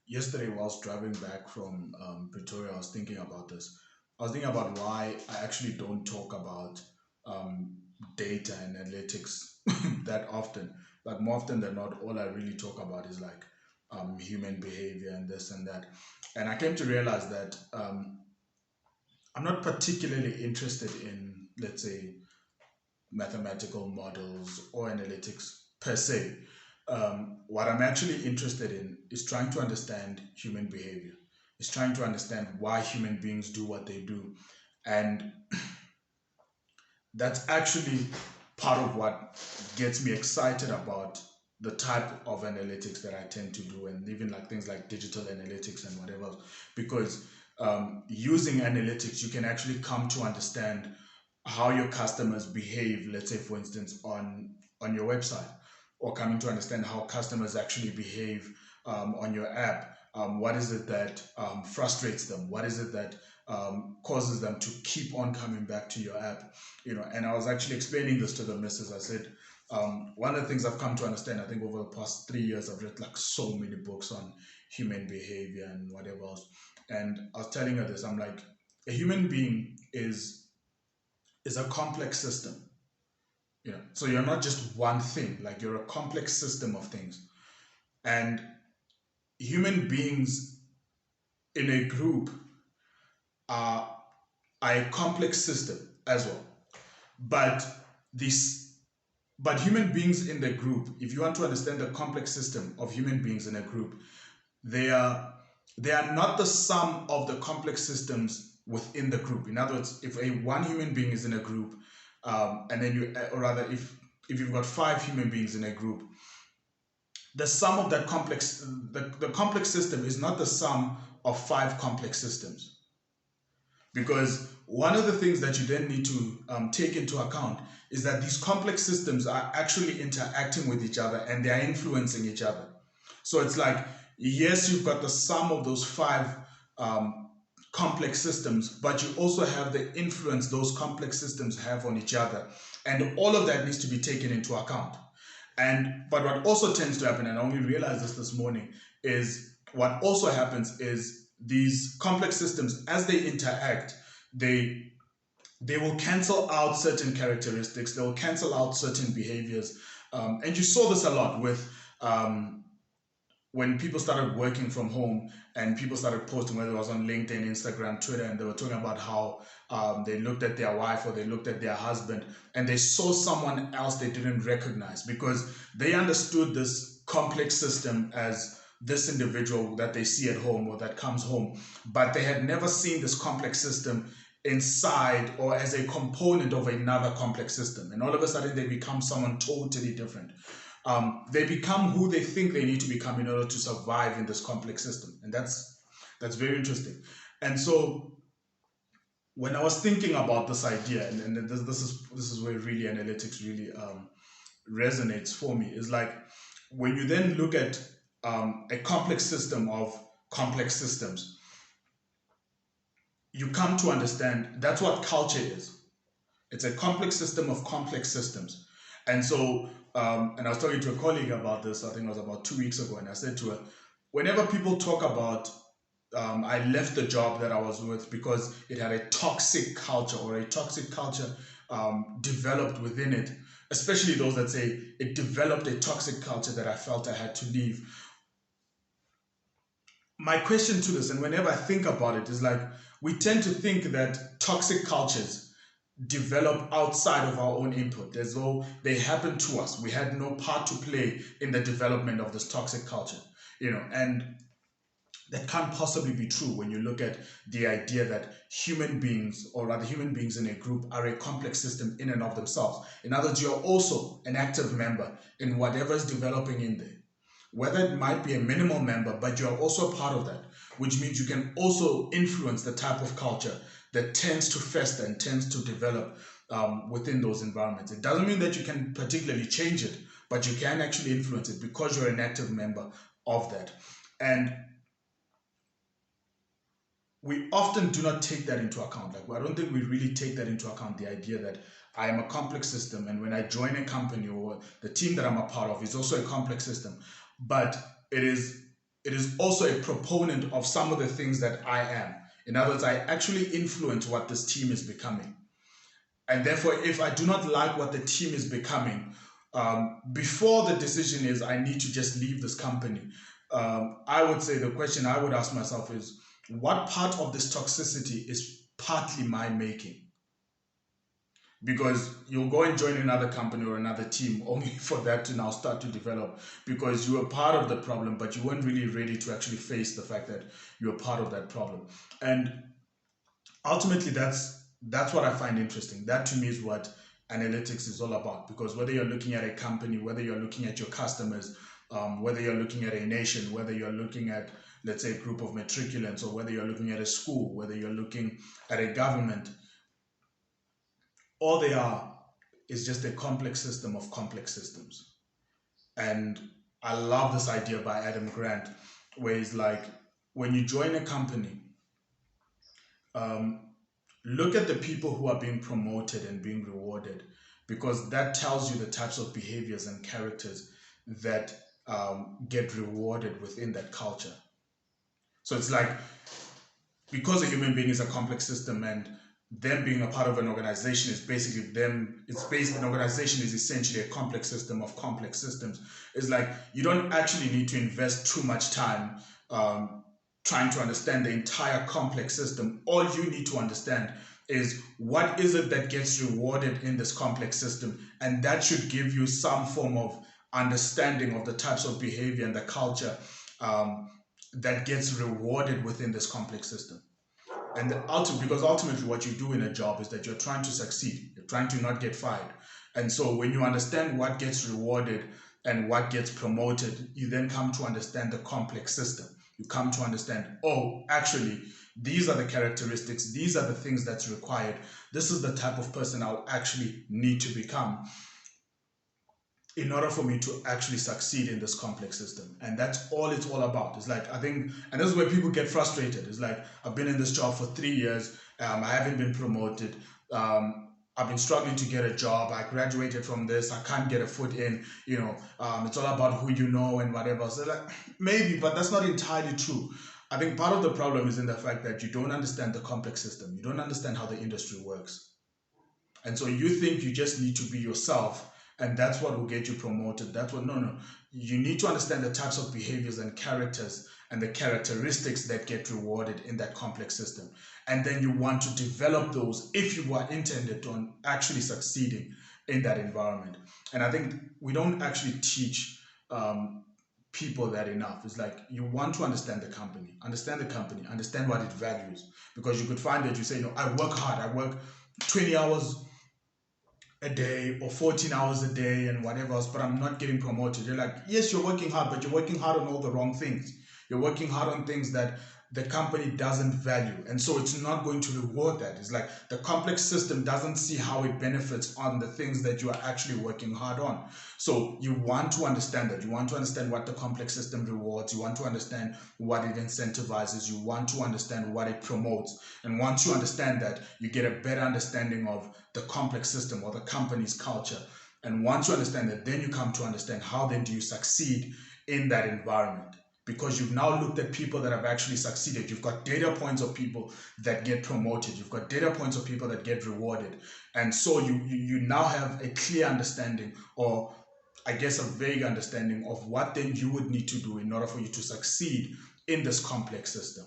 Yesterday, whilst driving back from Pretoria, I was thinking about this. I was thinking about why I actually don't talk about data and analytics that often. Like more often than not, all I really talk about is like human behavior and this and that. And I came to realize that I'm not particularly interested in, let's say, mathematical models or analytics per se. What I'm actually interested in is trying to understand human behavior. Is trying to understand why human beings do what they do, and that's actually part of what gets me excited about the type of analytics that I tend to do, and even like things like digital analytics and whatever else. Because using analytics, you can actually come to understand how your customers behave. Let's say, for instance, on your website, or coming to understand how customers actually behave on your app. What is it that frustrates them? What is it that causes them to keep on coming back to your app? And I was actually explaining this to the missus. I said, one of the things I've come to understand, I think over the past 3 years, I've read like so many books on human behavior and whatever else. And I was telling her this. I'm like, a human being is a complex system. So you're not just one thing. Like you're a complex system of things. And human beings in a group are, are a complex system as well. But this but human beings in the group, if you want to understand the complex system of human beings in a group, they are they are not the sum of the complex systems within the group. In other words, if a one human being is in a group, and then you, or rather, if you've got five human beings in a group, the sum of that complex the complex system is not the sum of five complex systems. Because one of the things that you then need to take into account is that these complex systems are actually interacting with each other and they are influencing each other. So it's like, yes, you've got the sum of those five complex systems, but you also have the influence those complex systems have on each other. And all of that needs to be taken into account. And but what also tends to happen, and I only realized this morning, is what also happens is these complex systems, as they interact, they they will cancel out certain characteristics. They will cancel out certain behaviors. And you saw this a lot with when people started working from home and people started posting, whether it was on LinkedIn, Instagram, Twitter, and they were talking about how they looked at their wife or they looked at their husband and they saw someone else they didn't recognize because they understood this complex system as this individual that they see at home or that comes home, but they had never seen this complex system inside or as a component of another complex system. And all of a sudden, they become someone totally different. They become who they think they need to become in order to survive in this complex system, and that's very interesting. And so, when I was thinking about this idea, and this is where really analytics really resonates for me, is like when you then look at a complex system of complex systems, you come to understand that's what culture is. It's a complex system of complex systems. And so, and I was talking to a colleague about this, I think it was about 2 weeks ago, and I said to her, whenever people talk about, I left the job that I was with because it had a toxic culture or a toxic culture developed within it, especially those that say it developed a toxic culture that I felt I had to leave. My question to this, and whenever I think about it, is like we tend to think that toxic cultures develop outside of our own input, as though they happened to us. We had no part to play in the development of this toxic culture, and that can't possibly be true when you look at the idea that human beings, or rather human beings in a group, are a complex system in and of themselves. In other words, you're also an active member in whatever is developing in there. Whether it might be a minimal member, but you're also a part of that, which means you can also influence the type of culture that tends to fester and tends to develop within those environments. It doesn't mean that you can particularly change it, but you can actually influence it because you're an active member of that. And we often do not take that into account. Like, I don't think we really take that into account. The idea that I am a complex system, and when I join a company or the team that I'm a part of is also a complex system. But it is also a proponent of some of the things that I am. In other words, I actually influence what this team is becoming. And therefore, if I do not like what the team is becoming, before the decision is I need to just leave this company, I would say the question I would ask myself is, what part of this toxicity is partly my making? Because you'll go and join another company or another team only for that to now start to develop, because you were part of the problem, but you weren't really ready to actually face the fact that you're part of that problem. And ultimately, that's what I find interesting. That to me is what analytics is all about. Because whether you're looking at a company, whether you're looking at your customers, whether you're looking at a nation, whether you're looking at, let's say, a group of matriculants, or whether you're looking at a school, whether you're looking at a government, all they are is just a complex system of complex systems. And I love this idea by Adam Grant, where he's like, when you join a company, um, look at the people who are being promoted and being rewarded, because that tells you the types of behaviors and characters that get rewarded within that culture. So it's like, because a human being is a complex system, and them being a part of an organization is basically them, an organization is essentially a complex system of complex systems. It's like, you don't actually need to invest too much time trying to understand the entire complex system. All you need to understand is what is it that gets rewarded in this complex system, and that should give you some form of understanding of the types of behavior and the culture that gets rewarded within this complex system. And because ultimately what you do in a job is that you're trying to succeed, you're trying to not get fired. And so when you understand what gets rewarded and what gets promoted, you then come to understand the complex system. You come to understand, oh, actually, these are the characteristics, these are the things that's required, this is the type of person I'll actually need to become in order for me to actually succeed in this complex system. And that's all it's all about. It's like, I think, and this is where people get frustrated. It's like, I've been in this job for 3 years, I haven't been promoted, I've been struggling to get a job, I graduated from this, I can't get a foot in, it's all about who you know and whatever. So like, maybe, but that's not entirely true. I think part of the problem is in the fact that you don't understand the complex system. You don't understand how the industry works. And so you think you just need to be yourself, and that's what will get you promoted. That's what, no. You need to understand the types of behaviors and characters and the characteristics that get rewarded in that complex system. And then you want to develop those if you are intended on actually succeeding in that environment. And I think we don't actually teach people that enough. It's like, you want to understand the company, understand what it values. Because you could find that you say, I work hard, I work 20 hours a day or 14 hours a day and whatever else, but I'm not getting promoted. You're like, yes, you're working hard, but you're working hard on all the wrong things. You're working hard on things that the company doesn't value. And so it's not going to reward that. It's like the complex system doesn't see how it benefits on the things that you are actually working hard on. So you want to understand that. You want to understand what the complex system rewards. You want to understand what it incentivizes. You want to understand what it promotes. And once you understand that, you get a better understanding of the complex system or the company's culture. And once you understand that, then you come to understand how then do you succeed in that environment. Because you've now looked at people that have actually succeeded. You've got data points of people that get promoted. You've got data points of people that get rewarded. And so you now have a clear understanding, or I guess a vague understanding, of what then you would need to do in order for you to succeed in this complex system.